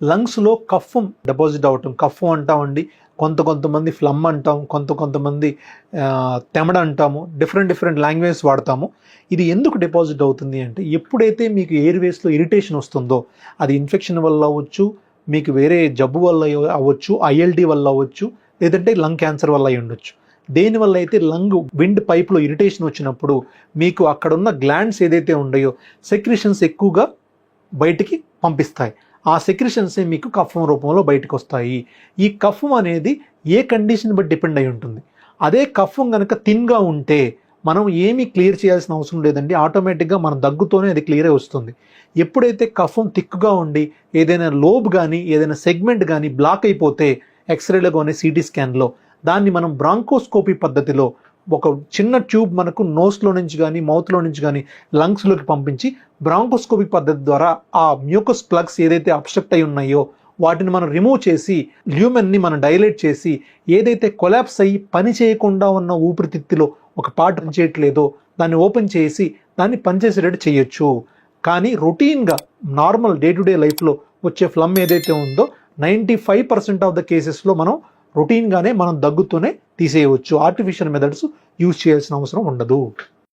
లంగ్స్లో కఫం డిపాజిట్ అవటం, కఫం అంటామండి, కొంతమంది ఫ్లమ్ అంటాం, కొంతమంది తెమడ అంటాము, డిఫరెంట్ లాంగ్వేజెస్ వాడతాము. ఇది ఎందుకు డిపాజిట్ అవుతుంది అంటే, ఎప్పుడైతే మీకు ఎయిర్వేస్లో ఇరిటేషన్ వస్తుందో, అది ఇన్ఫెక్షన్ వల్ల అవ్వచ్చు, మీకు వేరే జబ్బు వల్ల అవ్వచ్చు, ఐఎల్డి వల్ల అవ్వచ్చు, లేదంటే లంగ్ క్యాన్సర్ వల్ల అయి ఉండొచ్చు. దేనివల్ల అయితే లంగ్ విండ్ పైప్లో ఇరిటేషన్ వచ్చినప్పుడు మీకు అక్కడున్న గ్లాండ్స్ ఏదైతే ఉన్నాయో సెక్రిషన్స్ ఎక్కువగా బయటికి పంపిస్తాయి. ఆ సెక్రిషన్సే మీకు కఫం రూపంలో బయటకు వస్తాయి. ఈ కఫం అనేది ఏ కండిషన్ బట్టి డిపెండ్ అయి ఉంటుంది. అదే కఫం కనుక థిన్గా ఉంటే మనం ఏమీ క్లియర్ చేయాల్సిన అవసరం లేదండి, ఆటోమేటిక్గా మన దగ్గుతోనే అది క్లియర్ అయి వస్తుంది. ఎప్పుడైతే కఫం థిక్గా ఉండి ఏదైనా లోబ్ కానీ ఏదైనా సెగ్మెంట్ కానీ బ్లాక్ అయిపోతే ఎక్స్రేలో కానీ సిటీ స్కాన్లో దాన్ని మనం బ్రాంకోస్కోపీ పద్ధతిలో ఒక చిన్న ట్యూబ్ మనకు నోస్లో నుంచి కానీ మౌత్లో నుంచి కానీ లంగ్స్లోకి పంపించి బ్రాంకోస్కోపీ పద్ధతి ద్వారా ఆ మ్యూకస్ ప్లగ్స్ ఏదైతే అబ్స్ట్రక్ట్ అయి ఉన్నాయో వాటిని మనం రిమూవ్ చేసి ల్యూమెన్ని మనం డైలేట్ చేసి ఏదైతే కొలాప్స్ అయ్యి పని చేయకుండా ఉన్న ఊపిరితిత్తులో ఒక పార్ట్ పనిచేయట్లేదో దాన్ని ఓపెన్ చేసి దాన్ని పనిచేసేటట్టు చేయొచ్చు. కానీ రొటీన్గా నార్మల్ డే టు డే లైఫ్లో వచ్చే ఫ్లమ్ ఏదైతే ఉందో 95% ఆఫ్ ద కేసెస్లో మనం రొటీన్గానే మనం దగ్గుతూనే తీసేయవచ్చు. ఆర్టిఫిషియల్ మెథడ్స్ యూజ్ చేయాల్సిన అవసరం ఉండదు.